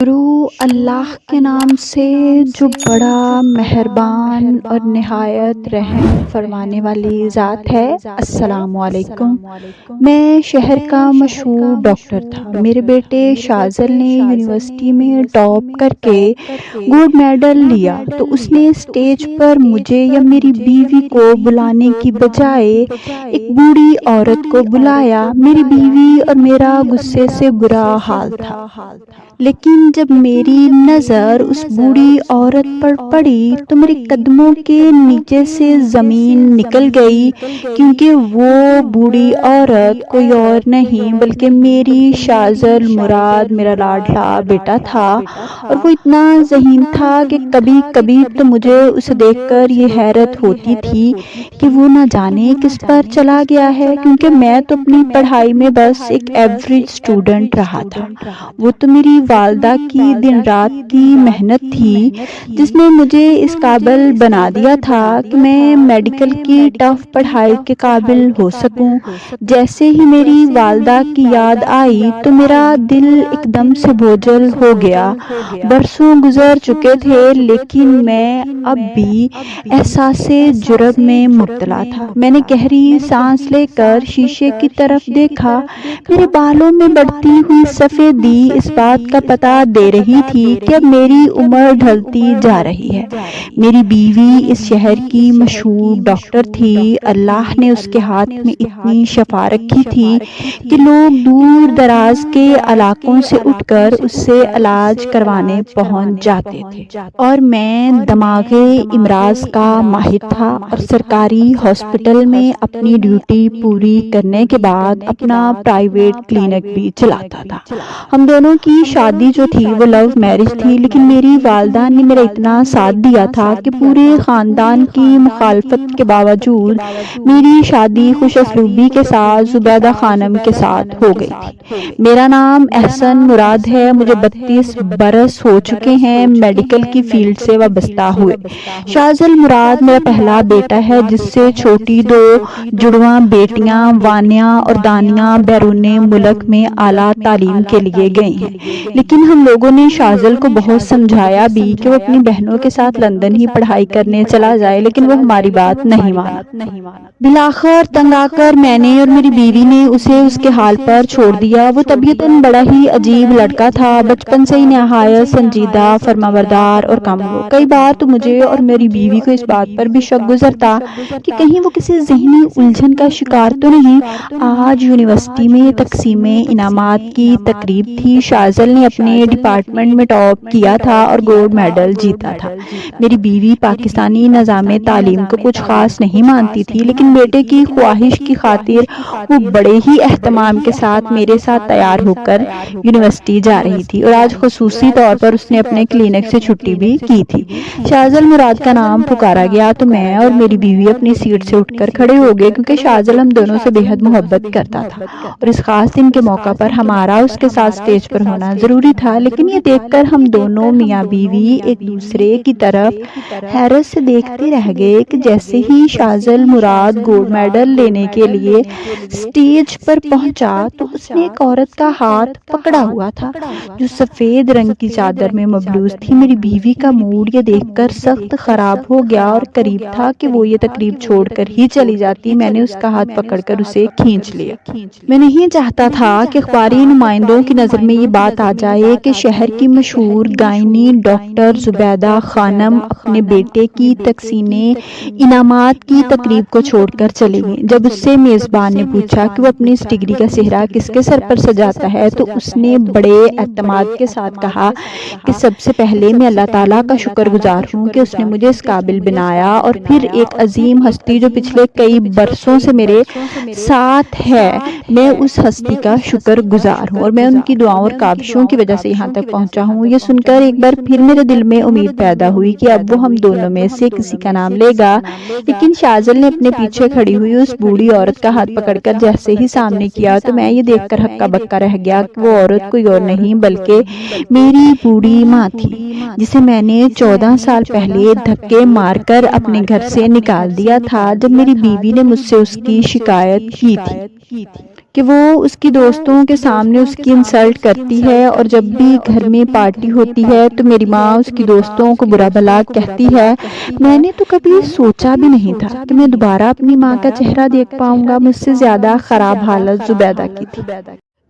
شروع اللہ کے نام سے جو بڑا مہربان اور نہایت رحم فرمانے والی ذات ہے۔ السلام علیکم۔ میں شہر کا مشہور ڈاکٹر تھا۔ میرے بیٹے شاذل نے یونیورسٹی میں ٹاپ کر کے گولڈ میڈل لیا تو اس نے اسٹیج پر مجھے یا میری بیوی کو بلانے کی بجائے ایک بوڑھی عورت کو بلایا۔ میری بیوی اور میرا غصے سے برا حال تھا، لیکن جب میری نظر اس بوڑھی عورت پر پڑی تو میرے قدموں کے نیچے سے زمین نکل گئی، کیونکہ وہ بوڑھی عورت کوئی اور نہیں بلکہ میری شاذل مراد میرا لاڈلا بیٹا تھا، اور وہ اتنا ذہین تھا کہ کبھی کبھی تو مجھے اسے دیکھ کر یہ حیرت ہوتی تھی کہ وہ نہ جانے کس پر چلا گیا ہے، کیونکہ میں تو اپنی پڑھائی میں بس ایک ایوریج اسٹوڈنٹ رہا تھا۔ وہ تو میری والدہ کی دن رات کی محنت تھی جس نے مجھے اس قابل بنا دیا تھا کہ میں میڈیکل کی ٹف پڑھائی کے قابل ہو سکوں۔ جیسے ہی میری والدہ کی یاد آئی تو میرا دل ایک دم سے بوجھل ہو گیا۔ برسوں گزر چکے تھے لیکن میں اب بھی احساس جرم میں مبتلا تھا۔ میں نے گہری سانس لے کر شیشے کی طرف دیکھا۔ میرے بالوں میں بڑھتی ہوئی سفیدی اس بات کا پتہ دے رہی تھی کہ اب میری عمر ڈھلتی جا رہی ہے۔ میری بیوی اس شہر کی مشہور ڈاکٹر تھی۔ اللہ نے اس کے ہاتھ میں اتنی شفا رکھی تھی کہ لوگ دور دراز کے علاقوں سے اٹھ کر اس سے علاج کروانے پہنچ جاتے تھے، اور میں دماغی امراض کا ماہر تھا اور سرکاری ہاسپٹل میں اپنی ڈیوٹی پوری کرنے کے بعد اپنا پرائیویٹ کلینک بھی چلاتا تھا۔ ہم دونوں کی شادی جو تھی وہ لو میرج تھی، لیکن میری والدہ نے میرا اتنا ساتھ دیا تھا کہ پورے خاندان کی مخالفت کے باوجود میری شادی خوش اسلوبی کے ساتھ زبیدہ خانم کے ساتھ ہو گئی تھی۔ میرا نام احسن مراد ہے۔ مجھے 32 برس ہو چکے ہیں میڈیکل کی فیلڈ سے وابستہ ہوئے۔ شاذل مراد میرا پہلا بیٹا ہے، جس سے چھوٹی 2 جڑواں بیٹیاں وانیہ اور دانیہ بیرون ملک میں اعلیٰ تعلیم کے لیے گئی ہیں، لیکن ہم لوگوں نے شاذل کو بہت سمجھایا بھی کہ وہ اپنی بہنوں کے ساتھ لندن ہی پڑھائی کرنے چلا جائے، لیکن وہ ہماری بات نہیں مانا۔ بالآخر تنگ آ کر میں نے اور میری بیوی نے اسے اس کے حال پر چھوڑ دیا۔ وہ طبیعتاً بڑا ہی عجیب لڑکا تھا، بچپن سے ہی نہایت سنجیدہ، فرمانبردار اور کامگو۔ کئی بار تو مجھے اور میری بیوی کو اس بات پر بھی شک گزرتا کہ کہیں وہ کسی ذہنی الجھن کا شکار تو نہیں۔ آج یونیورسٹی میں تقسیم انعامات کی تقریب تھی۔ شاذل نے اپنے ڈپارٹمنٹ میں ٹاپ کیا تھا اور گولڈ میڈل جیتا تھا۔ میری بیوی پاکستانی نظام تعلیم کو کچھ خاص نہیں مانتی تھی، لیکن بیٹے کی خواہش کی خاطر وہ بڑے ہی اہتمام کے ساتھ میرے ساتھ تیار ہو کر یونیورسٹی جا رہی تھی، اور آج خصوصی طور پر اس نے اپنے کلینک سے چھٹی بھی کی تھی۔ شاذل مراد کا نام پکارا گیا تو میں اور میری بیوی اپنی سیٹ سے اٹھ کر کھڑے ہو گئے، کیونکہ شاذل ہم دونوں سے بے حد محبت کرتا تھا اور اس خاص دن کے موقع پر ہمارا اس کے ساتھ اسٹیج پر ہونا ضروری تھا۔ لیکن یہ دیکھ کر ہم دونوں میاں بیوی ایک دوسرے کی طرف حیرت سے دیکھتے رہ گئے کہ جیسے ہی شاذل مراد گولڈ میڈل لینے کے لیے اسٹیج پر پہنچا تو اس نے ایک عورت کا ہاتھ پکڑا ہوا تھا جو سفید رنگ کی چادر میں مبلوس تھی۔ میری بیوی کا موڈ یہ دیکھ کر سخت خراب ہو گیا اور قریب تھا کہ وہ یہ تقریب چھوڑ کر ہی چلی جاتی۔ میں نے اس کا ہاتھ پکڑ کر اسے کھینچ لیا۔ میں نہیں چاہتا تھا کہ اخباری نمائندوں کی نظر میں یہ بات آ جائے کہ شہر کی مشہور گائنی ڈاکٹر زبیدہ خانم اپنے بیٹے کی تقسیم انعامات کی تقریب کو چھوڑ کر چلی گئی۔ جب اس سے میزبان نے پوچھا کہ وہ اپنی اس ڈگری کا سہرا کس کے سر پر سجاتا ہے تو اس نے بڑے اعتماد کے ساتھ کہا کہ سب سے پہلے میں اللہ تعالیٰ کا شکر گزار ہوں کہ اس نے مجھے اس قابل بنایا، اور پھر ایک عظیم ہستی جو پچھلے کئی برسوں سے میرے ساتھ ہے، میں اس ہستی کا شکر گزار ہوں اور میں ان کی دعاؤں اور کاوشوں کی وجہ سے یہاں تک پہنچا ہوں۔ یہ سن کر ایک بار پھر میرے دل میں امید پیدا ہوئی کہ اب وہ ہم دونوں میں سے کسی کا نام لے گا، لیکن شاذل نے اپنے پیچھے کھڑی ہوئی اس بوڑھی عورت کا ہاتھ پکڑ کر جیسے ہی سامنے کیا تو میں یہ دیکھ کر ہکا بکا رہ گیا کہ وہ عورت کوئی اور نہیں بلکہ میری بوڑھی ماں تھی، جسے میں نے 14 سال پہلے دھکے مار کر اپنے گھر سے نکال دیا تھا جب میری بیوی نے مجھ سے اس کی شکایت کی تھی۔ کہ وہ اس کی دوستوں کے سامنے اس کی انسلٹ کرتی ہے، اور جب بھی گھر میں پارٹی ہوتی ہے تو میری ماں اس کی دوستوں کو برا بھلا کہتی ہے۔ میں نے تو کبھی سوچا بھی نہیں تھا کہ میں دوبارہ اپنی ماں کا چہرہ دیکھ پاؤں گا۔ مجھ سے زیادہ خراب حالت زبیدہ کی تھی،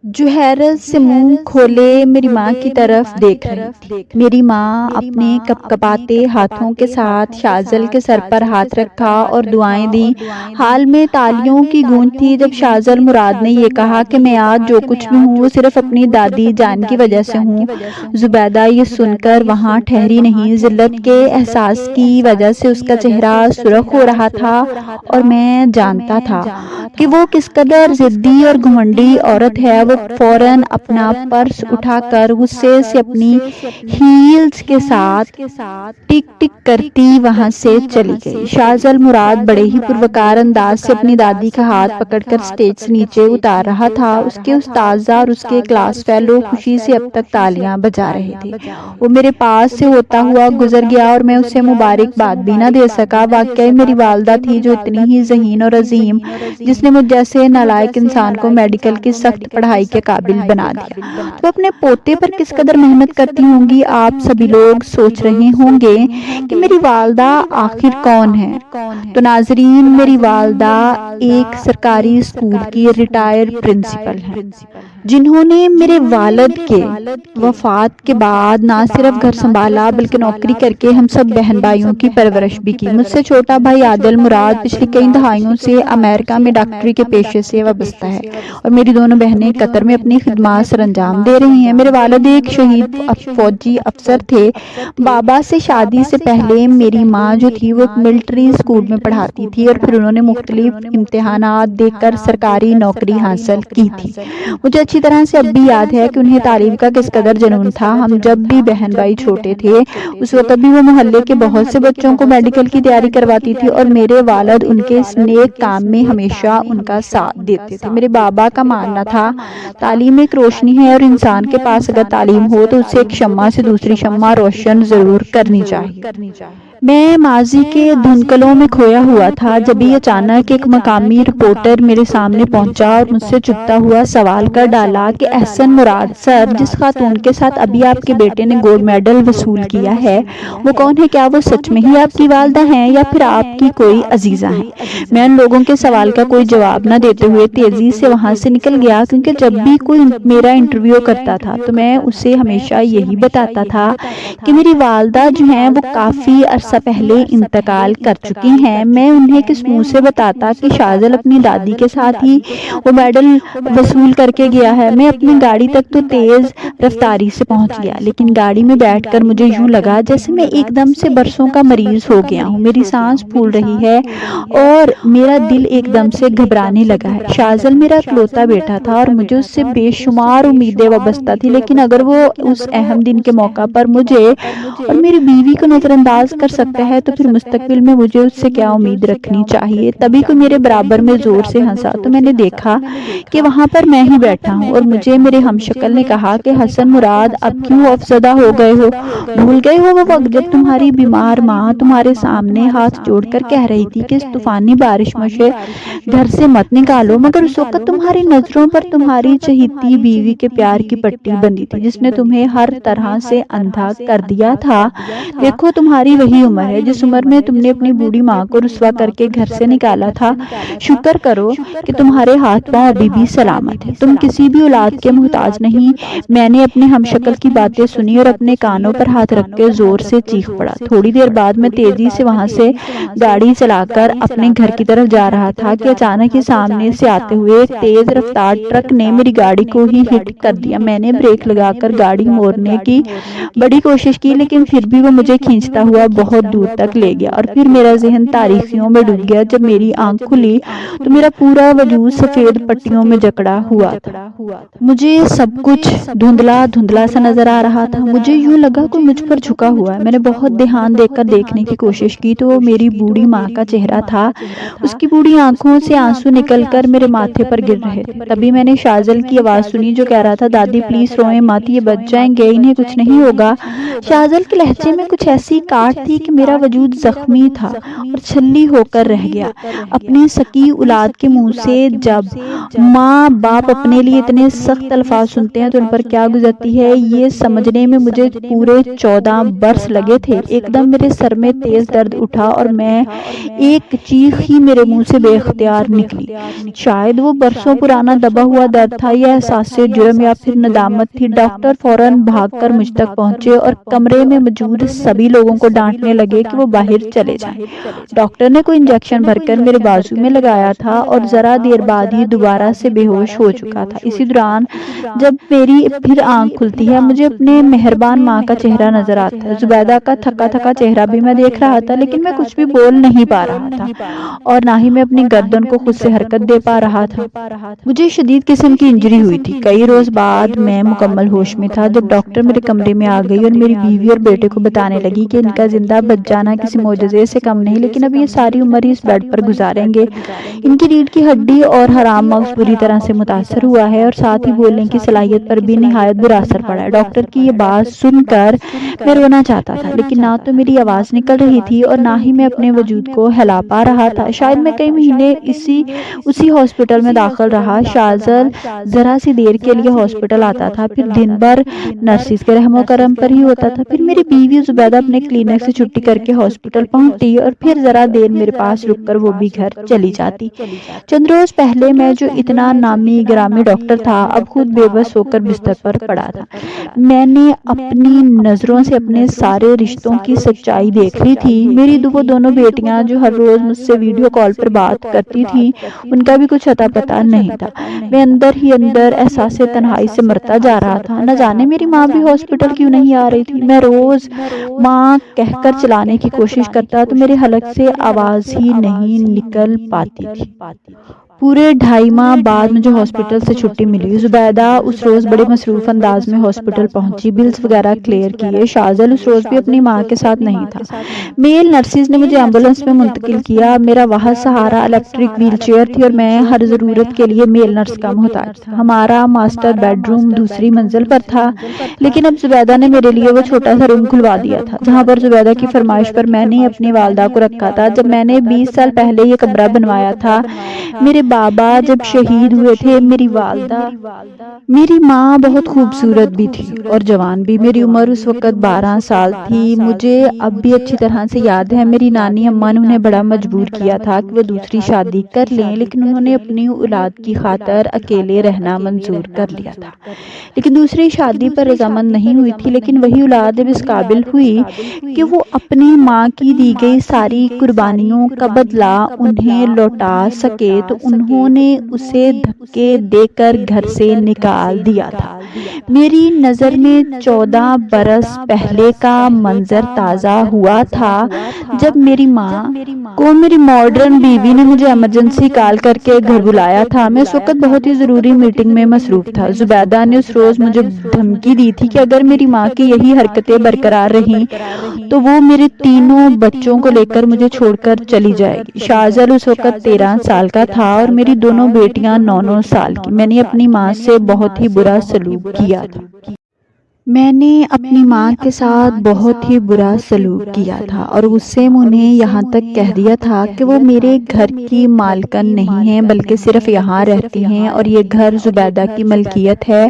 جو حیرت سے منہ کھولے میری ماں کی طرف دیکھ رہی تھی۔ میری ماں اپنے کپکپاتے ہاتھوں کے ساتھ شاذل کے سر پر ہاتھ رکھا اور دعائیں دیں۔ حال میں تالیوں کی گونج تھی جب شاذل مراد نے یہ کہا کہ میں آج جو کچھ بھی ہوں وہ صرف اپنی دادی جان کی وجہ سے ہوں۔ زبیدہ یہ سن کر وہاں ٹھہری نہیں۔ ذلت کے احساس کی وجہ سے اس کا چہرہ سرخ ہو رہا تھا، اور میں جانتا تھا کہ وہ کس قدر ضدی اور گھمنڈی عورت ہے۔ وہ فوراً اپنا پرس اٹھا کر غصے سے اپنی ہیلز کے ساتھ ٹک ٹک کرتی وہاں سے چلی گئی۔ شاذل مراد بڑے ہی پروکار انداز سے اپنی دادی کا ہاتھ پکڑ کر اسٹیج سے نیچے اتار رہا تھا۔ اس کے اساتذہ اور اس کے کلاس فیلو خوشی سے اب تک تالیاں بجا رہے تھے۔ وہ میرے پاس سے ہوتا ہوا گزر گیا اور میں اسے مبارکباد بھی نہ دے سکا۔ واقعی میری والدہ تھی جو اتنی ہی ذہین اور عظیم، جس نے مجھ جیسے نالائق انسان کو میڈیکل کی سخت پڑھائی کے قابل بنا دیا۔ تو اپنے پوتے پر کس قدر محنت کرتی ہوں گی۔ آپ سبھی لوگ سوچ رہے ہوں گے کہ میری والدہ آخر کون ہے۔ تو ناظرین، میری والدہ ایک سرکاری اسکول کی ریٹائر پرنسپل ہیں، جنہوں نے میرے والد کے وفات کے بعد نہ صرف گھر سنبھالا بلکہ نوکری کر کے ہم سب بہن بھائیوں کی پرورش بھی کی۔ مجھ سے چھوٹا بھائی عادل مراد پچھلی کئی دہائیوں سے امریکہ میں ڈاکٹری کے پیشے سے وابستہ ہے، اور میری دونوں بہنیں قطر میں اپنی خدمات سر انجام دے رہی ہیں۔ میرے والد ایک شہید فوجی افسر تھے۔ بابا سے شادی سے پہلے میری ماں جو تھی وہ ایک ملٹری اسکول میں پڑھاتی تھی، اور پھر انہوں نے مختلف امتحانات دے کر سرکاری نوکری حاصل کی تھی۔ مجھے اچھی طرح سے اب بھی یاد ہے کہ انہیں تعلیم کا کس قدر جنون تھا۔ ہم جب بھی بہن بھائی چھوٹے تھے اس وقت بھی وہ محلے کے بہت سے بچوں کو میڈیکل کی تیاری کرواتی تھی، اور میرے والد ان کے اس نیک کام میں ہمیشہ ان کا ساتھ دیتے تھے۔ میرے بابا کا ماننا تھا تعلیم ایک روشنی ہے، اور انسان کے پاس اگر تعلیم ہو تو اسے ایک شمع سے دوسری شمع روشن ضرور کرنی چاہیے۔ میں ماضی کے دھندکلوں میں کھویا ہوا تھا، جبھی اچانک ایک مقامی رپورٹر میرے سامنے پہنچا اور مجھ سے چبھتا ہوا سوال کر ڈالا کہ احسن مراد سر، جس خاتون کے ساتھ ابھی آپ کے بیٹے نے گولڈ میڈل وصول کیا ہے وہ کون ہے؟ کیا وہ سچ میں ہی آپ کی والدہ ہیں یا پھر آپ کی کوئی عزیزہ ہیں؟ میں ان لوگوں کے سوال کا کوئی جواب نہ دیتے ہوئے تیزی سے وہاں سے نکل گیا، کیونکہ جب بھی کوئی میرا انٹرویو کرتا تھا تو میں اسے ہمیشہ یہی بتاتا تھا کہ میری والدہ جو ہیں وہ کافی عرصہ پہلے انتقال کر چکی ہیں۔ میں انہیں کس منہ سے بتاتا کہ شاذل اپنی دادی کے ساتھ ہی وہ میڈل وصول کر کے گیا ہے۔ میں اپنی گاڑی تک تو تیز رفتاری سے پہنچ گیا، لیکن گاڑی میں بیٹھ کر مجھے یوں لگا جیسے میں ایک دم سے برسوں کا مریض ہو گیا ہوں۔ میری سانس پھول رہی ہے اور میرا دل ایک دم سے گھبرانے لگا ہے۔ شاذل میرا اکلوتا بیٹا تھا اور مجھے اس سے بے شمار امیدیں وابستہ تھی، لیکن اگر وہ اس اہم دن کے موقع پر مجھے اور میری بیوی کو نظر انداز کر سکتا ہے تو پھر مستقبل میں مجھے اس سے کیا امید رکھنی چاہیے۔ تبھی کوئی میرے برابر میں زور سے ہنسا تو میں نے دیکھا کہ وہاں پر میں ہی بیٹھا ہوں، اور مجھے میرے ہم شکل نے کہا کہ حسن مراد، اب کیوں افسردہ ہو گئے ہو؟ بھول گئے ہو وہ وقت جب تمہاری بیمار ماں تمہارے سامنے ہاتھ جوڑ کر کہہ رہی تھی کہ اس طوفانی بارش میں سے گھر سے مت نکالو، مگر اس وقت تمہاری نظروں پر تمہاری چہیتی بیوی کے پیار کی پٹی بندھی تھی جس نے تمہیں ہر طرح سے اندھا کر دیا تھا۔ دیکھو تمہاری وہی عمر ہے جس عمر میں تم نے اپنی بوڑھی ماں کو رسوا کر کے گھر سے نکالا تھا۔ شکر کرو کہ تمہارے ہاتھ پاؤں ابھی بھی سلامت ہیں، تم کسی بھی اولاد کے محتاج نہیں۔ میں نے اپنے ہم شکل کی باتیں سنی اور اپنے کانوں پر ہاتھ رکھ کے زور سے چیخ پڑا۔ تھوڑی دیر بعد میں تیزی سے وہاں سے گاڑی چلا کر اپنے گھر کی طرف جا رہا تھا کہ اچانک ہی سامنے سے آتے ہوئے ایک تیز رفتار ٹرک نے میری گاڑی کو ہی ہٹ کر دیا۔ میں نے بریک لگا کر گاڑی موڑنے کی بڑی کوشش کی، لیکن پھر بھی وہ مجھے کھینچتا ہوا بہت دور تک لے گیا، اور پھر میرا ذہن تاریکیوں میں ڈوب گیا۔ جب میری آنکھ کھلی تو میرا پورا وجود سفید پٹیوں میں جکڑا ہوا تھا۔ مجھے سب کچھ دھندلا دھندلا سا نظر آ رہا تھا۔ مجھے یوں لگا کوئی مجھ پر جھکا ہوا ہے۔ میں نے بہت دھیان دے کر دیکھنے کی کوشش کی تو وہ میری بوڑھی ماں کا چہرہ تھا۔ اس کی بوڑھی آنکھوں سے آنسو نکل کر میرے ماتھے پر گر رہے تھے۔ تبھی میں نے شاذل کی آواز سنی جو کہہ رہا تھا، دادی پلیز روئیں مت، یہ بچ جائیں گے، انہیں کچھ نہیں ہوگا۔ شاذل کے لہجے میں کچھ ایسی کاٹ تھی کہ کہ میرا وجود زخمی تھا اور چھلی ہو کر رہ گیا۔ اپنی سکی اولاد کے منہ سے جب ماں باپ اپنے لیے اتنے سخت الفاظ سنتے ہیں تو ان پر کیا گزرتی ہے، یہ سمجھنے میں مجھے پورے 14 برس لگے تھے۔ ایک دم میرے سر میں تیز درد اٹھا اور میں ایک چیخ ہی میرے منہ سے بے اختیار نکلی۔ شاید وہ برسوں پرانا دبا ہوا درد تھا یا احساس جرم یا پھر ندامت تھی۔ ڈاکٹر فوراً بھاگ کر مجھ تک پہنچے اور کمرے میں موجود سبھی لوگوں کو ڈانٹنے لگے کہ وہ باہر چلے جائیں۔ ڈاکٹر نے کوئی انجیکشن بھر کر میرے بازو میں لگایا تھا اور ذرا دیر بعد ہی دوبارہ سے بے ہوش ہو چکا تھا۔ اسی دوران جب میری پھر آنکھ کھلتی ہے مجھے اپنے مہربان ماں کا چہرہ نظر آتا ہے۔ زبیدہ کا تھکا تھکا چہرہ بھی میں دیکھ رہا تھا، لیکن میں کچھ بھی بول نہیں پا رہا تھا اور نہ ہی میں اپنی گردن کو خود سے حرکت دے پا رہا تھا۔ مجھے شدید قسم کی انجری ہوئی تھی۔ کئی روز بعد میں مکمل ہوش میں تھا جب ڈاکٹر میرے کمرے میں آ گئی اور میری بیوی اور بیٹے کو بتانے لگی کہ ان کا زندہ بچ جانا کسی معجزے سے کم نہیں، لیکن اب یہ ساری عمر ہی اس بیڈ پر گزاریں گے۔ ان کی ریڑھ کی ہڈی اور حرام مغز بری طرح سے متاثر ہوا ہے اور ساتھ ہی بولنے کی صلاحیت پر بھی نہایت برا اثر پڑا ہے۔ ڈاکٹر کی یہ بات سن کر میں رونا چاہتا تھا، لیکن نہ تو میری آواز نکل رہی تھی اور نہ ہی میں اپنے وجود کو ہلا پا رہا تھا۔ شاید میں کئی مہینے اسی ہاسپٹل میں داخل رہا۔ شاذل ذرا سی دیر کے لیے ہاسپٹل آتا تھا، پھر دن بھر نرسز کے رحم و کرم پر ہی ہوتا تھا۔ پھر میری بیوی زبیدہ اپنے کلینک سے چھٹی کر کے ہاسپٹل پہنچتی اور پھر ذرا دیر میرے پاس رک کر وہ بھی گھر چلی جاتی۔ چند روز پہلے میں جو اتنا نامی گرامی ڈاکٹر تھا اب خود بے بس ہو کر بستر پر پڑا تھا۔ میں نے اپنی نظروں سے اپنے سارے رشتوں کی سچائی دیکھ لی تھی۔ میری وہ دونوں بیٹیاں جو ہر روز مجھ سے ویڈیو کال پر بات کرتی تھیں ان کا بھی کچھ اتا پتہ نہیں تھا۔ میں اندر ہی اندر احساس تنہائی سے مرتا جا رہا تھا۔ نہ جانے میری ماں بھی ہاسپٹل کیوں نہیں آ رہی تھی۔ میں روز ماں کہہ کر چلانے کی کوشش کرتا تو میرے حلق سے آواز ہی نہیں نکل پاتی تھی۔ پورے 2.5 ماہ بعد مجھے ہاسپٹل سے چھٹی ملی۔ زبیدہ اس روز بڑے مصروف انداز میں ہاسپٹل پہنچی، بلز وغیرہ کلیئر کیے۔ شاذل اس روز بھی اپنی ماں کے ساتھ نہیں تھا۔ میل نرسز نے مجھے ایمبولینس میں منتقل کیا۔ میرا واحد سہارا الیکٹرک ویل چیئر تھی اور میں ہر ضرورت کے لیے میل نرس کا محتاج تھا۔ ہمارا ماسٹر بیڈ روم دوسری منزل پر تھا، لیکن اب زبیدہ نے میرے لیے وہ چھوٹا سا روم کھلوا دیا تھا جہاں پر زبیدہ کی فرمائش پر میں نے اپنی والدہ کو رکھا تھا۔ جب میں نے 20 سال پہلے یہ کمرہ بنوایا تھا، میرے بابا جب شہید ہوئے تھے، میری ماں بہت خوبصورت بھی تھی اور جوان بھی۔ میری عمر اس وقت 12 سال تھی۔ مجھے اب بھی اچھی طرح سے یاد ہے میری نانی اماں نے انہیں بڑا مجبور کیا تھا کہ وہ دوسری شادی کر لیں، لیکن انہوں نے اپنی اولاد کی خاطر اکیلے رہنا منظور کر لیا تھا۔ لیکن دوسری شادی پر رضامند نہیں ہوئی تھی، لیکن وہی اولاد اب اس قابل ہوئی کہ وہ اپنی ماں کی دی گئی ساری قربانیوں کا بدلہ انہیں لوٹا سکے، تو انہوں نے اسے دھکے دے کر گھر سے نکال دیا تھا۔ میری نظر میں 14 برس پہلے کا منظر تازہ ہوا تھا جب میری ماں کو میری ماڈرن بیوی نے مجھے ایمرجنسی کال کر کے گھر بلایا تھا۔ میں اس وقت بہت ہی ضروری میٹنگ میں مصروف تھا۔ زبیدہ نے اس روز مجھے دھمکی دی تھی کہ اگر میری ماں کی یہی حرکتیں برقرار رہیں تو وہ میرے 3 بچوں کو لے کر مجھے چھوڑ کر چلی جائے گی۔ شاذل اس وقت 13 سال کا تھا اور میری دونوں بیٹیاں 9 سال کی۔ میں نے اپنی ماں سے بہت ہی برا سلوک کیا تھا۔ میں نے اپنی ماں کے ساتھ بہت ہی برا سلوک کیا تھا اور غصے میں انہیں یہاں تک کہہ دیا تھا کہ وہ میرے گھر کی مالکن نہیں ہیں بلکہ صرف یہاں رہتی ہیں اور یہ گھر زبیدہ کی ملکیت ہے۔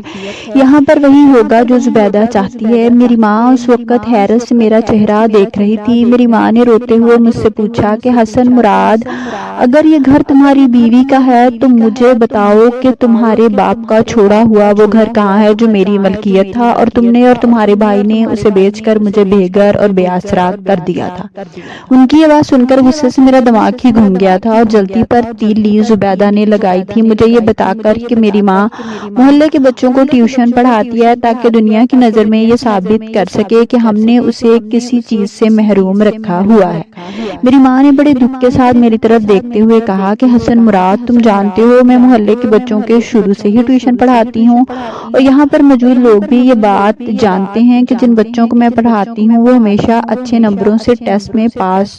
یہاں پر وہی ہوگا جو زبیدہ چاہتی ہے۔ میری ماں اس وقت حیرت سے میرا چہرہ دیکھ رہی تھی۔ میری ماں نے روتے ہوئے مجھ سے پوچھا کہ حسن مراد، اگر یہ گھر تمہاری بیوی کا ہے تو مجھے بتاؤ کہ تمہارے باپ کا چھوڑا ہوا وہ گھر کہاں ہے جو میری ملکیت تھا اور تم نے اور تمہارے بھائی نے اسے بیچ کر مجھے بے گھر اور بے آسرا کر دیا تھا۔ ان کی آواز سن کر غصے سے میرا دماغ ہی گھوم گیا تھا اور جلدی پر تیلی زبیدہ نے لگائی تھی مجھے یہ بتا کر کہ میری ماں محلے کے بچوں کو ٹیوشن پڑھاتی ہے تاکہ دنیا کی نظر میں یہ ثابت کر سکے کہ ہم نے اسے کسی چیز سے محروم رکھا ہوا ہے۔ میری ماں نے بڑے دکھ کے ساتھ میری طرف دیکھتے ہوئے کہا کہ حسن مراد، تم جانتے ہو میں محلے کے بچوں کے شروع سے ہی ٹیوشن پڑھاتی ہوں اور یہاں پر موجود لوگ بھی یہ بات بات جانتے ہیں کہ جن بچوں کو میں پڑھاتی ہوں وہ ہمیشہ اچھے نمبروں سے ٹیسٹ میں پاس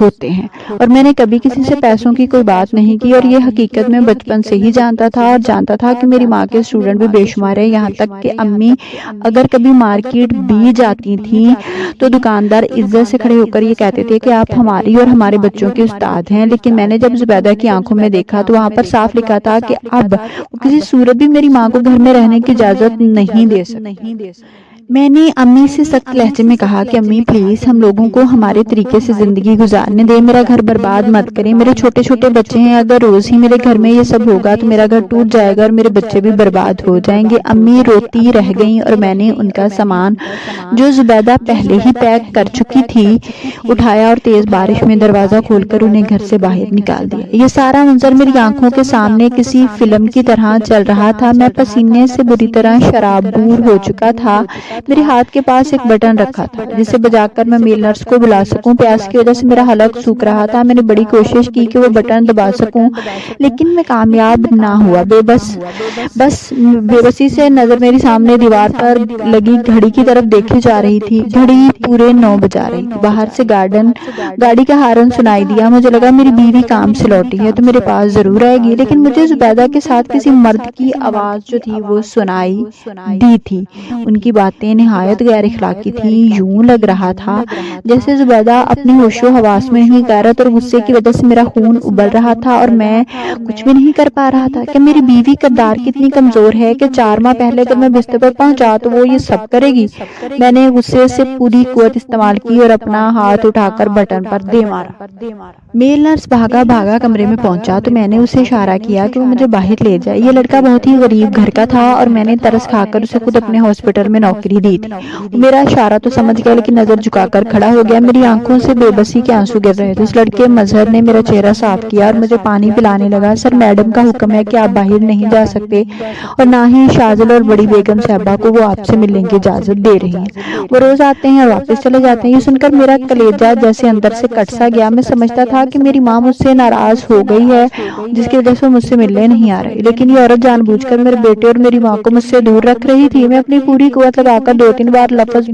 ہوتے ہیں، اور میں نے کبھی کسی سے پیسوں کی کوئی بات نہیں کی، اور یہ حقیقت میں بچپن سے ہی جانتا تھا، اور جانتا تھا کہ میری ماں کے اسٹوڈنٹ بھی بے شمار ہے، یہاں تک کہ امی اگر کبھی مارکیٹ بھی جاتی تھیں تو دکاندار عزت سے کھڑے ہو کر یہ کہتے تھے کہ آپ ہماری اور ہمارے بچوں کے استاد ہیں۔ لیکن میں نے جب زبیدہ کی آنکھوں میں دیکھا تو وہاں پر صاف لکھا تھا کہ اب وہ کسی صورت بھی میری ماں کو گھر میں رہنے کی اجازت نہیں دے سکتا۔ میں نے امی سے سخت لہجے میں کہا کہ امی پلیز ہم لوگوں کو ہمارے طریقے سے زندگی گزارنے دیں، میرا گھر برباد مت کریں، میرے چھوٹے چھوٹے بچے ہیں، اگر روز ہی میرے گھر میں یہ سب ہوگا تو میرا گھر ٹوٹ جائے گا اور میرے بچے بھی برباد ہو جائیں گے۔ امی روتی رہ گئیں اور میں نے ان کا سامان جو زبیدہ پہلے ہی پیک کر چکی تھی اٹھایا اور تیز بارش میں دروازہ کھول کر انہیں گھر سے باہر نکال دیا۔ یہ سارا منظر میری آنکھوں کے سامنے کسی فلم کی طرح چل رہا تھا، میں پسینے سے بری طرح شرابور ہو چکا تھا۔ میرے ہاتھ کے پاس ایک بٹن رکھا تھا جسے بجا کر میں میل نرس کو بلا سکوں، پیاس کی وجہ سے میرا حلق سوکھ رہا تھا، میں نے بڑی کوشش کی کہ وہ بٹن دبا سکوں لیکن میں کامیاب نہ ہوا۔ بے بسی سے نظر میری سامنے دیوار پر لگی گھڑی کی طرف دیکھی جا رہی تھی، گھڑی پورے 9 بجا رہی تھی۔ باہر سے گاڑی کا ہارن سنائی دیا، مجھے لگا میری بیوی کام سے لوٹی ہے تو میرے پاس ضرور آئے گی، لیکن مجھے زبیدہ کے ساتھ کسی مرد کی آواز جو تھی وہ سنائی دی تھی۔ ان کی باتیں نہایت غیر اخلاقی تھیں، یوں لگ رہا تھا جیسے زبیدہ اپنی ہوش و حواس میں نہیں، غیرت اور غصے کی وجہ سے میرا خون ابل رہا تھا اور میں کچھ بھی نہیں کر پا رہا تھا کہ میری بیوی کردار کتنی کمزور ہے کہ 4 ماہ پہلے جب میں بستر پر پہنچا تو وہ یہ سب کرے گی۔ میں نے غصے سے پوری قوت استعمال کی اور اپنا ہاتھ اٹھا کر بٹن پر دے مارا۔ میل نرس بھاگا کمرے میں پہنچا تو میں نے اسے اشارہ کیا کہ وہ مجھے باہر لے جائے۔ یہ لڑکا بہت ہی غریب گھر کا تھا اور میں نے ترس کھا کر اسے خود اپنے ہاسپٹل میں نوکری دی تھی۔ میرا اشارہ تو سمجھ گیا لیکن نظر جھکا کر کھڑا ہو گیا، میری آنکھوں سے بے بسی کے آنسو گر رہے تھے۔ اس لڑکے مظہر نے میرا چہرہ صاف کیا اور مجھے پانی پلانے لگا۔ سر میڈم کا حکم ہے کہ آپ باہر نہیں جا سکتے اور نہ ہی شاذل اور بڑی بیگم صاحبہ کو وہ آپ سے ملنے کی اجازت دے رہی ہیں، وہ روز آتے ہیں اور واپس چلے جاتے ہیں۔ یہ سن کر میرا کلیجہ جیسے اندر سے کٹ سا گیا۔ میں سمجھتا تھا کہ میری ماں مجھ سے ناراض ہو گئی ہے جس کی وجہ سے مجھ سے ملنے نہیں آ رہی، لیکن یہ عورت جان بوجھ کر میرے بیٹے اور میری ماں کو مجھ سے دور رکھ رہی تھی۔ میں اپنی پوری قوت لگا کر 2-3 بار لفظ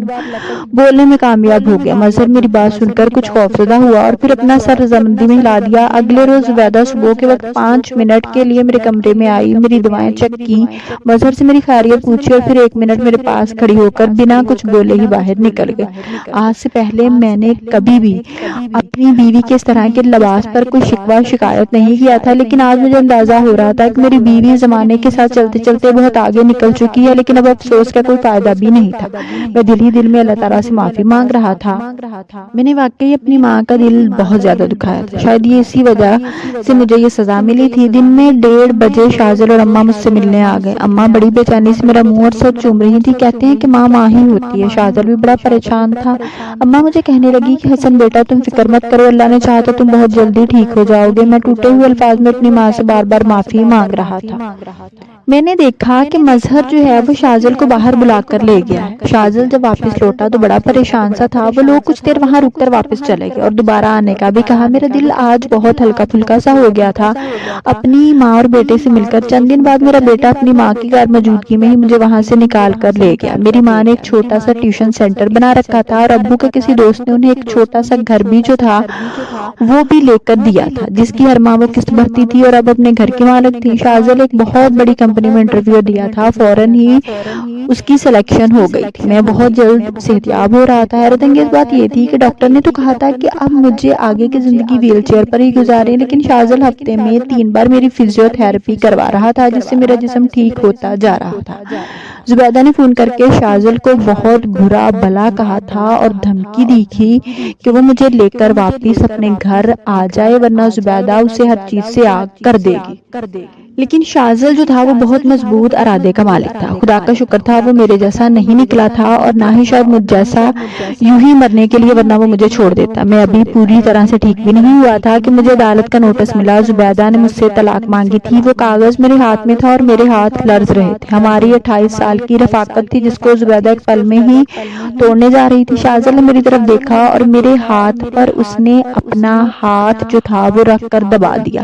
بولنے میں کامیاب ہو گیا۔ مظہر میری بات سن کر کچھ خوفزدہ ہوا اور پھر اپنا سر رضامندی میں ہلا دیا۔ اگلے روز زبیدہ صبح کے وقت 5 منٹ کے لیے میرے کمرے میں آئی، میری دوائیں چیک کی، مظہر سے میری خیریت پوچھی اور پھر 1 منٹ میرے پاس کھڑی ہو کر بنا کچھ بولے ہی باہر نکل گئے۔ آج سے پہلے میں نے کبھی بھی اپنی بیوی کے اس طرح کے لباس پر کوئی شکوہ شکایت نہیں کیا تھا، لیکن آج مجھے اندازہ ہو رہا تھا کہ میری بیوی زمانے کے ساتھ چلتے چلتے بہت آگے نکل چکی ہے، لیکن اب افسوس کا کوئی فائدہ بھی نہیں تھا۔ میں دل ہی دل میں اللہ تعالیٰ سے معافی مانگ رہا تھا۔ میں نے واقعی اپنی ماں کا دل بہت زیادہ دکھایا تھا، شاید یہ اسی وجہ سے مجھے یہ سزا ملی تھی۔ دن میں 1:30 بجے شاذل اور اماں مجھ سے ملنے آ گئے۔ اماں بڑی بے چینی سے میرا منہ اور سر چوم رہی تھی، کہتے ہیں کہ ماں ہی ہوتی ہے۔ شاذل بھی بڑا پریشان تھا۔ اماں مجھے کہنے لگی کہ حسن بیٹا تم فکر مت کرو، اللہ نے چاہا تو تم بہت جلدی ٹھیک ہو جاؤ گے۔ میں ٹوٹے ہوئے الفاظ میں اپنی ماں سے بار بار معافی مانگ رہا تھا۔ میں نے دیکھا کہ مظہر جو ہے وہ شاذل کو باہر بلا کر لے گیا ہے۔ شاذل جب واپس لوٹا تو بڑا پریشان سا تھا، وہ لوگ کچھ دیر وہاں رک کر واپس چلے گئے اور دوبارہ آنے کا بھی کہا۔ میرا دل آج بہت ہلکا پھلکا سا ہو گیا تھا اپنی ماں اور بیٹے سے مل کر۔ چند دن بعد میرا بیٹا اپنی ماں کی غیر موجودگی میں ہی مجھے وہاں سے نکال کر لے گیا۔ میری ماں نے ایک چھوٹا سا ٹیوشن سینٹر بنا رکھا تھا اور ابو کے کسی دوست نے انہیں ایک چھوٹا سا گھر بھی جو تھا وہ بھی لے کر دیا تھا، جس کی ہر ماہ وہ قسط بھرتی تھی اور اب اپنے گھر کی مالک تھی۔ شاذل ایک بہت بڑی کمپنی میں انٹرویو دیا تھا، فوراً ہی اس کی سلیکشن ہو گئی تھی۔ میں بہت جلد صحتیاب ہو رہا تھا۔ حیرت انگیز بات یہ تھی کہ ڈاکٹر نے تو کہا تھا کہ اب مجھے آگے کی زندگی ویل چیئر پر ہی گزارے، لیکن شاذل ہفتے میں 3 بار میری فزیو تھراپی کروا رہا تھا جس سے میرا جسم ٹھیک ہوتا جا رہا تھا۔ زبیدہ نے فون کر کے شاذل کو بہت برا بھلا کہا تھا اور دھمکی دی تھی کہ وہ مجھے لے کر واپس اپنے گھر آ جائے ورنہ زبیدہ اسے ہر چیز سے آگ کر دے گی۔ لیکن شاذل جو تھا وہ بہت مضبوط ارادے کا مالک تھا۔ خدا کا شکر تھا وہ میرے جیسا نہیں نکلا تھا اور نہ ہی شاید مجھ جیسا یوں ہی مرنے کے لیے، ورنہ وہ مجھے چھوڑ دیتا۔ میں ابھی پوری طرح سے ٹھیک بھی نہیں ہوا تھا کہ مجھے عدالت کا نوٹس ملا۔ زبیدہ نے مجھ سے طلاق مانگی تھی، وہ کاغذ میرے ہاتھ میں تھا اور میرے ہاتھ لرز رہے تھے۔ ہماری 28 سال سال کی رفاقت تھی جس کو زبیدہ ایک پل میں ہی توڑنے جا رہی تھی۔ شاہزل نے میری طرف دیکھا اور میرے ہاتھ پر اس نے اپنا ہاتھ جو تھا وہ رکھ کر دبا دیا۔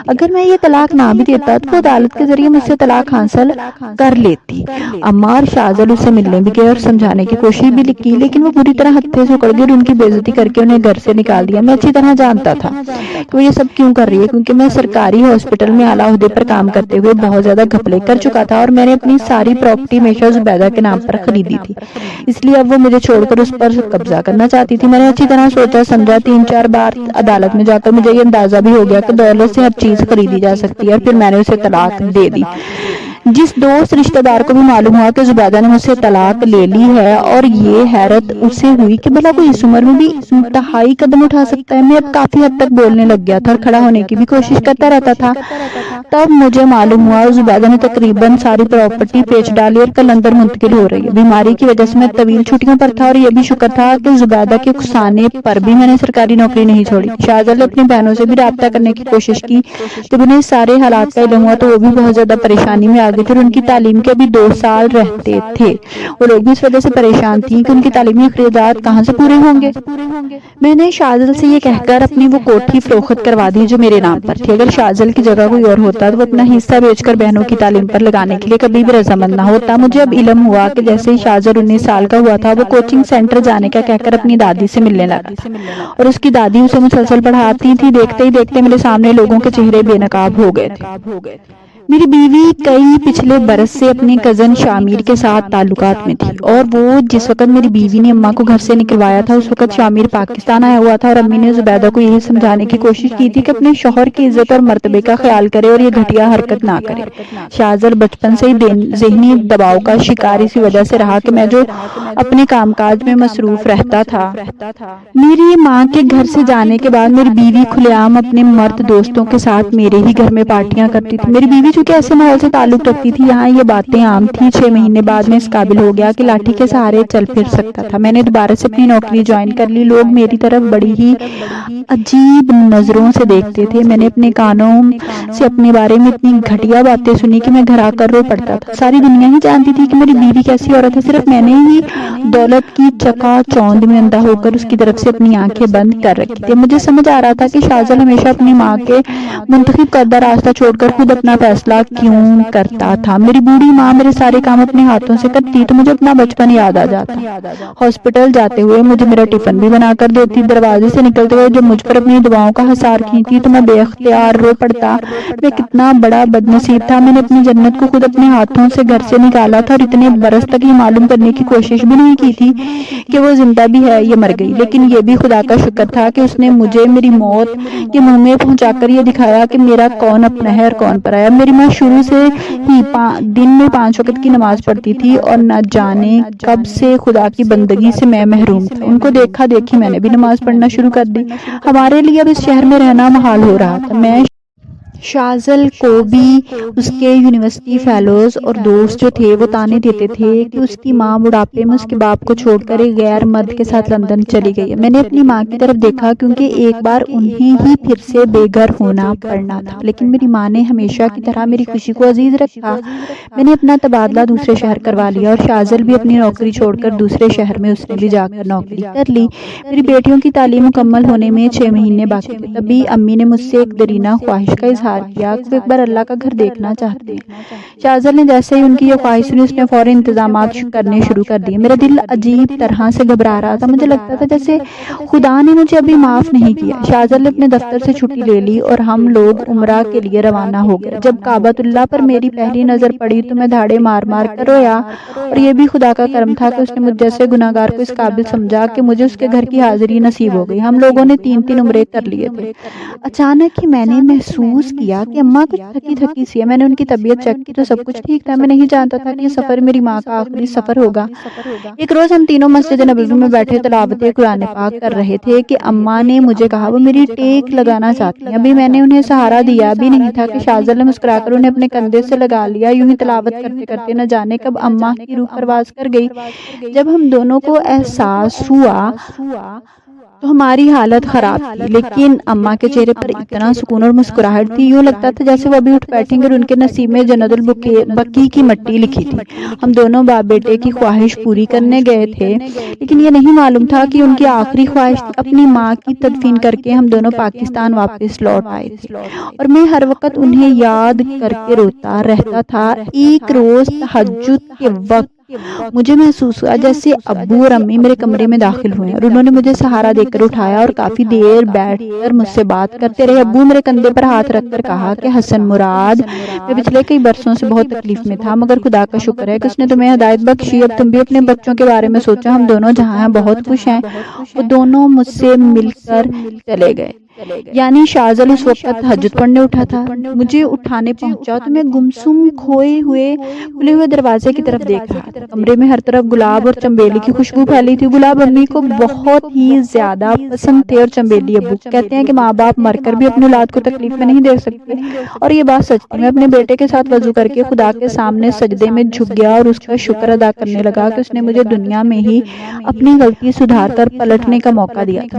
اگر میں یہ طلاق نہ بھی دیتا تو وہ عدالت کے ذریعے مجھ سے طلاق حاصل کر لیتی۔ اماں اور شاہزل اس سے ملنے بھی گئے اور سمجھانے کی کوشش بھی کی، لیکن وہ پوری طرح ہتھے سے اکڑ گئی اور ان کی بے عزتی کر کے انہیں گھر سے نکال دیا۔ میں اچھی طرح جانتا تھا کہ وہ یہ سب کیوں کر رہی ہے، کیونکہ میں سرکاری ہاسپٹل میں اعلیٰ عہدے پر کام کرتے ہوئے بہت زیادہ گھپلے کر چکا تھا اور میں نے اپنی ساری پراپرٹی ہمیشہ زبیدہ کے نام پر خریدی تھی، اس لیے اب وہ مجھے چھوڑ کر اس پر قبضہ کرنا چاہتی تھی۔ میں نے اچھی طرح سوچا سمجھا، 3-4 بار عدالت میں جا کر مجھے یہ اندازہ بھی ہو گیا کہ دولت سے ہر چیز خریدی جا سکتی ہے، اور پھر میں نے اسے طلاق دے دی۔ جس دوست رشتہ دار کو بھی معلوم ہوا کہ زبیدہ نے مجھ سے طلاق لے لی ہے، اور یہ حیرت اسے ہوئی کہ بھلا کوئی اس عمر میں بھی انتہائی قدم اٹھا سکتا ہے۔ میں اب کافی حد تک بولنے لگ گیا تھا اور کھڑا ہونے کی بھی کوشش کرتا رہتا تھا۔ تب مجھے معلوم ہوا زبیدہ نے تقریباً ساری پراپرٹی بیچ ڈالی اور کل اندر منتقل ہو رہی ہے۔ بیماری کی وجہ سے میں طویل چھٹیوں پر تھا، اور یہ بھی شکر تھا کہ زبیدہ کے اکسانے پر بھی میں نے سرکاری نوکری نہیں چھوڑی۔ شاہزل نے اپنی بہنوں سے بھی رابطہ کرنے کی کوشش کی۔ جب انہیں سارے حالات کا علم ہوا تو وہ بھی بہت زیادہ پریشانی میں آ گئی تھی، اور ان کی تعلیم کے ابھی 2 سال رہتے تھے۔ وہ لوگ بھی اس وجہ سے پریشان تھیں کہ ان کی تعلیمی اخراجات کہاں سے پورے ہوں گے۔ میں نے شاہزل سے یہ کہہ کر اپنی وہ کوٹھی فروخت کروا دی جو میرے نام پر تھی۔ اگر شاہزل کی جگہ کوئی اور ہوتا تو وہ اپنا حصہ بیچ کر بہنوں کی تعلیم پر لگانے کے لیے کبھی بھی رضامند نہ ہوتا۔ مجھے اب علم ہوا کہ جیسے ہی شاہزل 19 سال کا ہوا تھا وہ کوچنگ سینٹر جانے کا کہہ کر اپنی دادی سے ملنے لگا تھا، اور اس کی دادی اسے مسلسل پڑھاتی تھی۔ دیکھتے ہی دیکھتے میرے سامنے لوگوں کے چہرے بے نقاب ہو گئے تھے۔ میری بیوی کئی پچھلے برس سے اپنی کزن شامیر کے ساتھ تعلقات میں تھی، اور وہ جس وقت میری بیوی نے اماں کو گھر سے نکلوایا تھا اس وقت شامیر پاکستان آیا ہوا تھا، اور امی نے زبیدہ کو یہی سمجھانے کی کوشش کی تھی کہ اپنے شوہر کی عزت اور مرتبے کا خیال کرے اور یہ گھٹیا حرکت نہ کرے۔ شاہزل بچپن سے ہی ذہنی دباؤ کا شکار اسی وجہ سے رہا کہ میں جو اپنے کام کاج میں مصروف رہتا تھا۔ میری ماں کے گھر سے جانے کے بعد میری بیوی کھلے عام اپنے مرد دوستوں کے ساتھ میرے ہی گھر میں پارٹیاں کرتی تھی۔ میری بیوی چونکہ ایسے ماحول سے تعلق رکھتی تھی یہاں یہ باتیں عام تھیں۔ 6 مہینے بعد میں اس قابل ہو گیا کہ لاٹھی کے سہارے چل پھر سکتا تھا۔ میں نے دوبارہ سے اپنی نوکری جوائن کر لی۔ لوگ میری طرف بڑی ہی عجیب نظروں سے دیکھتے تھے۔ میں نے اپنے کانوں سے اپنے بارے میں اتنی گھٹیا باتیں سنی کہ میں گھر آ کر رو پڑتا تھا۔ ساری دنیا ہی جانتی تھی کہ میری بیوی کیسی عورت ہے، صرف میں نے ہی دولت کی چکا چوند میں اندھا ہو کر اس کی طرف سے اپنی آنکھیں بند کر رکھی تھی۔ مجھے سمجھ آ رہا تھا کہ شاہزل ہمیشہ اپنی ماں کے منتخب کردہ راستہ چھوڑ کر خود اپنا فیصلہ کیوں کرتا تھا۔ میری بوڑھی ماں میرے سارے کام اپنے ہاتھوں سے کرتی تو مجھے اپنا بچپن یاد آ جاتا۔ ہاسپٹل جاتے ہوئے مجھے میرا ٹفن بھی بنا کر دیتی۔ دروازے سے نکلتے ہوئے جب مجھ پر اپنی دعاؤں کا حصار کھینچتی تو میں بے اختیار رو پڑتا۔ میں کتنا بڑا بد نصیب تھا، میں نے اپنی جنت کو خود اپنے ہاتھوں سے گھر سے نکالا تھا، اور اتنے برس تک یہ معلوم کرنے کی کوشش بھی نہیں کی تھی کہ وہ زندہ بھی ہے یا مر گئی۔ لیکن یہ بھی خدا کا شکر تھا کہ اس نے مجھے میری موت کے منہ میں پہنچا کر یہ دکھایا کہ میرا کون اپنا ہے اور کون پرایا۔ میری ماں شروع سے ہی دن میں 5 وقت کی نماز پڑھتی تھی، اور نہ جانے کب سے خدا کی بندگی سے میں محروم تھا۔ ان کو دیکھا دیکھی میں نے بھی نماز پڑھنا شروع کر دی۔ ہمارے لیے اب اس شہر میں رہنا محال ہو رہا تھا۔ میں شاہزل کو بھی اس کے یونیورسٹی فیلوز اور دوست جو تھے وہ تانے دیتے تھے کہ اس کی ماں بڑھاپے میں اس کے باپ کو چھوڑ کر ایک غیر مرد کے ساتھ لندن چلی گئی ہے۔ میں نے اپنی ماں کی طرف دیکھا کیونکہ ایک بار انہیں ہی پھر سے بے گھر ہونا پڑنا تھا، لیکن میری ماں نے ہمیشہ کی طرح میری خوشی کو عزیز رکھا۔ میں نے اپنا تبادلہ دوسرے شہر کروا لیا، اور شاہزل بھی اپنی نوکری چھوڑ کر دوسرے شہر میں اس نے بھی جا کر نوکری کر لی۔ میری بیٹیوں کی تعلیم مکمل ہونے میں 6 مہینے باقی تھے۔ تبھی امی نے مجھ سے ایک دیرینہ خواہش کا اظہار کیا کہ وہ ایک بار اللہ کا گھر دیکھنا چاہتے ہیں۔ شاہزل نے جیسے ہی ان کی یہ خواہش سنی اس نے فوراً انتظامات کرنے شروع کر دیے۔ میرا دل عجیب طرح سے گھبرا رہا تھا، مجھے لگتا تھا جیسے خدا نے مجھے ابھی معاف نہیں کیا۔ شاہزل نے اپنے دفتر سے چھٹی لے لی اور ہم لوگ عمرہ کے لیے روانہ ہو گئے۔ جب کعبۃ اللہ پر میری پہلی نظر پڑی تو میں دھاڑے مار مار کر رویا، اور یہ بھی خدا کا کرم تھا کہ اس نے مجھ جیسے گناہگار کو اس قابل سمجھا کہ مجھے اس کے گھر کی حاضری نصیب ہو گئی۔ ہم لوگوں نے 3 عمرے کر لیے تھے۔ اچانک ہی میں نے محسوس کیا کہ اماں کچھ تھکی تھکی سی ہے۔ میں نے ان کی طبیعت چیک کی تو سب کچھ ٹھیک تھا۔ میں نہیں جانتا تھا کہ یہ سفر میری ماں کا آخری سفر ہوگا۔ ایک روز ہم تینوں مسجد نبوی میں بیٹھے تلاوت قرآن پاک کر رہے تھے کہ اماں نے مجھے کہا وہ میری ٹیک لگانا چاہتی ہیں۔ ابھی میں نے انہیں سہارا دیا بھی نہیں تھا کہ شاہزل نے مسکرا کر انہیں اپنے کندھے سے لگا لیا۔ یوں ہی تلاوت کرتے کرتے نہ جانے کب اماں کی روح پرواز کر گئی۔ جب ہم دونوں کو احساس ہوا تو ہماری حالت خراب تھی، لیکن اماں کے چہرے پر اتنا سکون اور مسکراہٹ تھی، یوں لگتا تھا جیسے وہ ابھی اٹھ بیٹھیں گے اور ان کے نصیب میں جنت البقیع کی مٹی لکھی تھی۔ ہم دونوں باپ بیٹے کی خواہش پوری کرنے گئے تھے، لیکن یہ نہیں معلوم تھا کہ ان کی آخری خواہش تھی اپنی ماں کی تدفین کر کے ہم دونوں پاکستان واپس لوٹ آئے تھے، اور میں ہر وقت انہیں یاد کر کے روتا رہتا تھا۔ ایک روز تہجد کے وقت مجھے محسوس ہوا جیسے ابو اور امی میرے کمرے میں داخل ہوئے اور انہوں نے مجھے سہارا دے کر اٹھایا اور کافی دیر بیٹھ کر مجھ سے بات کرتے رہے۔ ابو میرے کندھے پر ہاتھ رکھ کر کہا کہ حسن مراد، میں پچھلے کئی برسوں سے بہت تکلیف میں تھا، مگر خدا کا شکر ہے کہ اس نے تمہیں ہدایت بخشی، اب تم بھی اپنے بچوں کے بارے میں سوچو، ہم دونوں جہاں ہیں بہت خوش ہیں۔ وہ دونوں مجھ سے مل کر چلے گئے۔ یعنی شاذل اس وقت تہجد پڑھنے اٹھا تھا، مجھے اٹھانے پہنچا تو میں گمسم کھوئے ہوئے کھلے ہوئے دروازے کی طرف دیکھ رہا تھا۔ کمرے میں ہر طرف گلاب اور چنبیلی کی خوشبو پھیلی تھی۔ گلاب امی کو بہت ہی زیادہ پسند تھے اور چنبیلی ابو کہتے ہیں کہ ماں باپ مر کر بھی اپنی اولاد کو تکلیف میں نہیں دے سکتے، اور یہ بات سچ تھی۔ میں اپنے بیٹے کے ساتھ وضو کر کے خدا کے سامنے سجدے میں جھک گیا اور اس کا شکر ادا کرنے لگا کہ اس نے مجھے دنیا میں ہی اپنی غلطی سدھار کر پلٹنے کا موقع دیا تھا۔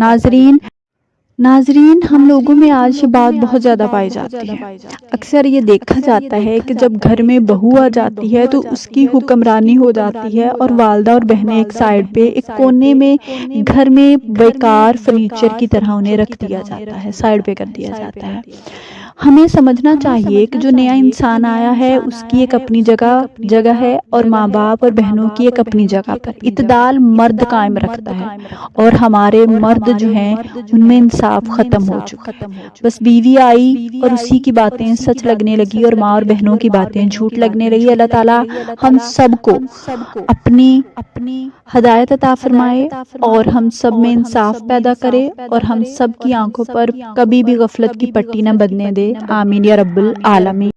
ناظرین، ہم لوگوں میں آج یہ بات بہت زیادہ پائی جاتی ہے۔ اکثر یہ دیکھا جاتا ہے کہ جب گھر میں بہو آ جاتی ہے تو اس کی حکمرانی ہو جاتی ہے اور والدہ اور بہنیں ایک سائڈ پہ ایک کونے میں گھر میں بیکار فرنیچر کی طرح انہیں رکھ دیا جاتا ہے، سائڈ پہ کر دیا جاتا ہے۔ ہمیں سمجھنا چاہیے کہ جو نیا انسان آیا ہے اس کی ایک اپنی جگہ ہے اور ماں باپ اور بہنوں کی ایک اپنی جگہ پر اعتدال مرد قائم رکھتا ہے، اور ہمارے مرد جو ہیں ان میں انصاف ختم ہو چکا ہے۔ بس بیوی آئی اور اسی کی باتیں سچ لگنے لگی اور ماں اور بہنوں کی باتیں جھوٹ لگنے لگی۔ اللہ تعالیٰ ہم سب کو اپنی ہدایت عطا فرمائے اور ہم سب میں انصاف پیدا کرے اور ہم سب کی آنکھوں پر کبھی بھی غفلت کی پٹی نہ بندھنے دے۔ آمین یا رب العالمین۔